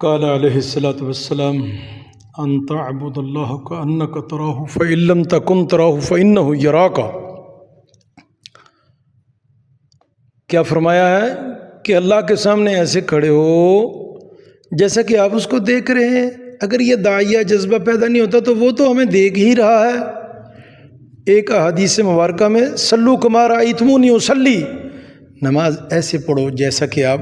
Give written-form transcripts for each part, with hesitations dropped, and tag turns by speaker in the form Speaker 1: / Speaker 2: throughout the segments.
Speaker 1: قال علیہ الصلاۃ والسلام ان تعبد اللہ کأنک تراہ فإن لم تکن تراہ فإنہ یراک۔ کیا فرمایا ہے کہ اللہ کے سامنے ایسے کھڑے ہو جیسا کہ آپ اس کو دیکھ رہے ہیں۔ اگر یہ داعیہ جذبہ پیدا نہیں ہوتا تو وہ تو ہمیں دیکھ ہی رہا ہے۔ ایک حدیث مبارکہ میں صلو کما رأیتمونی اصلی، نماز ایسے پڑھو جیسا کہ آپ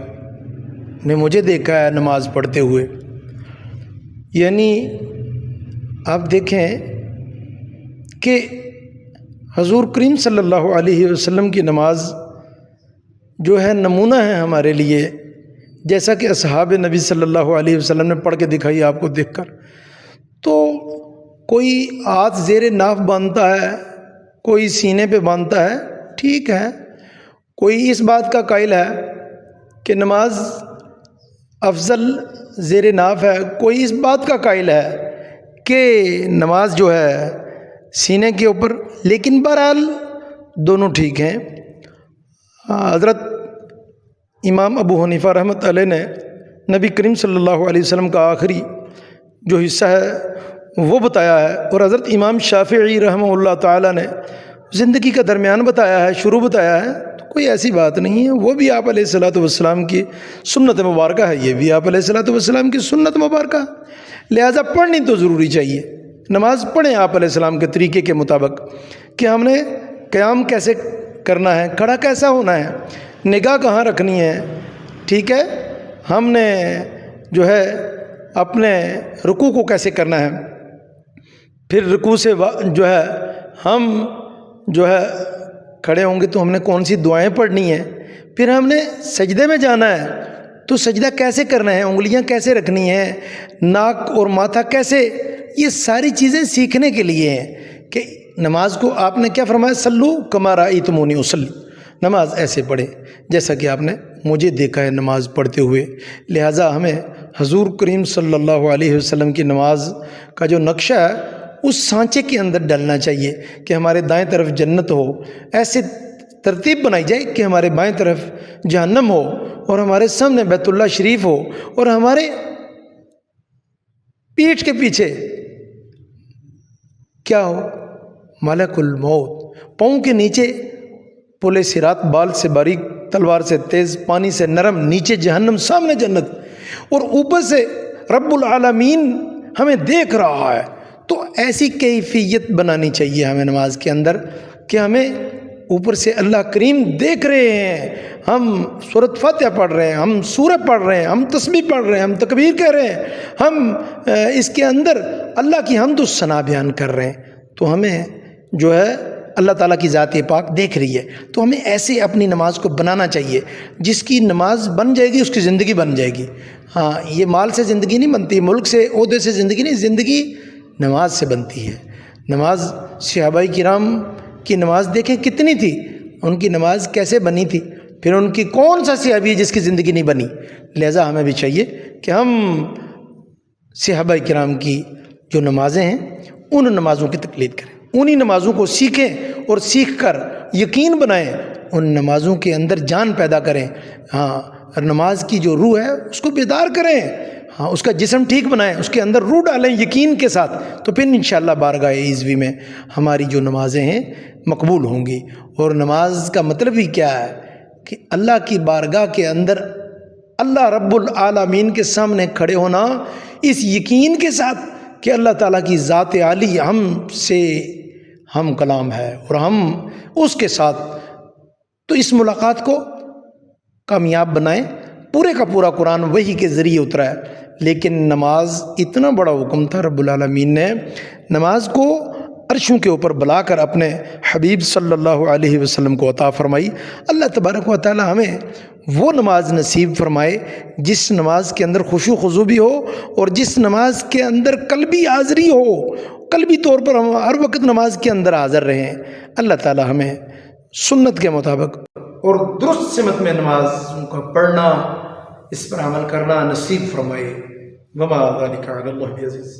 Speaker 1: نے مجھے دیکھا ہے نماز پڑھتے ہوئے۔ یعنی آپ دیکھیں کہ حضور کریم صلی اللہ علیہ وسلم کی نماز جو ہے نمونہ ہے ہمارے لیے، جیسا کہ اصحاب نبی صلی اللہ علیہ وسلم نے پڑھ کے دکھائی آپ کو دیکھ کر۔ تو کوئی ہاتھ زیر ناف باندھتا ہے، کوئی سینے پہ باندھتا ہے، ٹھیک ہے۔ کوئی اس بات کا قائل ہے کہ نماز افضل زیر ناف ہے، کوئی اس بات کا قائل ہے کہ نماز جو ہے سینے کے اوپر، لیکن بہرحال دونوں ٹھیک ہیں۔ حضرت امام ابو حنیفہ رحمۃ علیہ نے نبی کریم صلی اللہ علیہ وسلم کا آخری جو حصہ ہے وہ بتایا ہے، اور حضرت امام شافعی رحمہ اللہ تعالیٰ نے زندگی کا درمیان بتایا ہے، شروع بتایا ہے۔ تو کوئی ایسی بات نہیں ہے، وہ بھی آپ علیہ الصلاۃ والسلام کی سنت مبارکہ ہے، یہ بھی آپ علیہ الصلاۃ والسلام کی سنت مبارکہ، لہٰذا پڑھنی تو ضروری چاہیے۔ نماز پڑھیں آپ علیہ السلام کے طریقے کے مطابق کہ ہم نے قیام کیسے کرنا ہے، کھڑا کیسا ہونا ہے، نگاہ کہاں رکھنی ہے، ٹھیک ہے، ہم نے جو ہے اپنے رکوع کو کیسے کرنا ہے، پھر رکوع سے جو ہے ہم جو ہے کھڑے ہوں گے تو ہم نے کون سی دعائیں پڑھنی ہیں، پھر ہم نے سجدے میں جانا ہے تو سجدہ کیسے کرنا ہے، انگلیاں کیسے رکھنی ہیں، ناک اور ماتھا کیسے، یہ ساری چیزیں سیکھنے کے لیے ہیں کہ نماز کو آپ نے کیا فرمایا، صلو کما رأیتمونی اصلی، نماز ایسے پڑھیں جیسا کہ آپ نے مجھے دیکھا ہے نماز پڑھتے ہوئے۔ لہٰذا ہمیں حضور کریم صلی اللہ علیہ وسلم کی نماز کا جو نقشہ ہے اس سانچے کے اندر ڈلنا چاہیے کہ ہمارے دائیں طرف جنت ہو، ایسے ترتیب بنائی جائے کہ ہمارے بائیں طرف جہنم ہو، اور ہمارے سامنے بیت اللہ شریف ہو، اور ہمارے پیٹھ کے پیچھے کیا ہو، ملک الموت، پاؤں کے نیچے پل صراط، بال سے باریک، تلوار سے تیز، پانی سے نرم، نیچے جہنم، سامنے جنت، اور اوپر سے رب العالمین ہمیں دیکھ رہا ہے۔ تو ایسی کیفیت بنانی چاہیے ہمیں نماز کے اندر کہ ہمیں اوپر سے اللہ کریم دیکھ رہے ہیں، ہم سورۃ فاتحہ پڑھ رہے ہیں، ہم سورہ پڑھ رہے ہیں، ہم تسبیح پڑھ رہے ہیں، ہم تکبیر کہہ رہے ہیں، ہم اس کے اندر اللہ کی حمد و ثنا بیان کر رہے ہیں، تو ہمیں جو ہے اللہ تعالیٰ کی ذات پاک دیکھ رہی ہے۔ تو ہمیں ایسے اپنی نماز کو بنانا چاہیے، جس کی نماز بن جائے گی اس کی زندگی بن جائے گی۔ ہاں، یہ مال سے زندگی نہیں بنتی، ملک سے، عہدے سے زندگی نہیں، زندگی نماز سے بنتی ہے۔ نماز صحابہ کرام کی نماز دیکھیں کتنی تھی، ان کی نماز کیسے بنی تھی، پھر ان کی کون سا صحابی ہے جس کی زندگی نہیں بنی۔ لہٰذا ہمیں بھی چاہیے کہ ہم صحابہ کرام کی جو نمازیں ہیں ان نمازوں کی تقلید کریں، انہی نمازوں کو سیکھیں، اور سیکھ کر یقین بنائیں، ان نمازوں کے اندر جان پیدا کریں۔ ہاں، نماز کی جو روح ہے اس کو بیدار کریں، ہاں، اس کا جسم ٹھیک بنائیں، اس کے اندر روح ڈالیں یقین کے ساتھ، تو پھر انشاءاللہ بارگاہ عزوی میں ہماری جو نمازیں ہیں مقبول ہوں گی۔ اور نماز کا مطلب ہی کیا ہے کہ اللہ کی بارگاہ کے اندر اللہ رب العالمین کے سامنے کھڑے ہونا، اس یقین کے ساتھ کہ اللہ تعالیٰ کی ذات عالی ہم سے ہم کلام ہے اور ہم اس کے ساتھ، تو اس ملاقات کو کامیاب بنائیں۔ پورے کا پورا قرآن وحی کے ذریعے اترا ہے، لیکن نماز اتنا بڑا حکم تھا، رب العالمین نے نماز کو عرشوں کے اوپر بلا کر اپنے حبیب صلی اللہ علیہ وسلم کو عطا فرمائی۔ اللہ تبارک و تعالی ہمیں وہ نماز نصیب فرمائے جس نماز کے اندر خشوع خضوع بھی ہو، اور جس نماز کے اندر قلبی حاضری ہو، قلبی طور پر ہم ہر وقت نماز کے اندر حاضر رہیں۔ اللہ تعالی ہمیں سنت کے مطابق اور درست سمت میں نمازوں کا پڑھنا، اس پر عمل کرنا نصیب فرمائے۔ وما ذلک علی اللہ بعزیز۔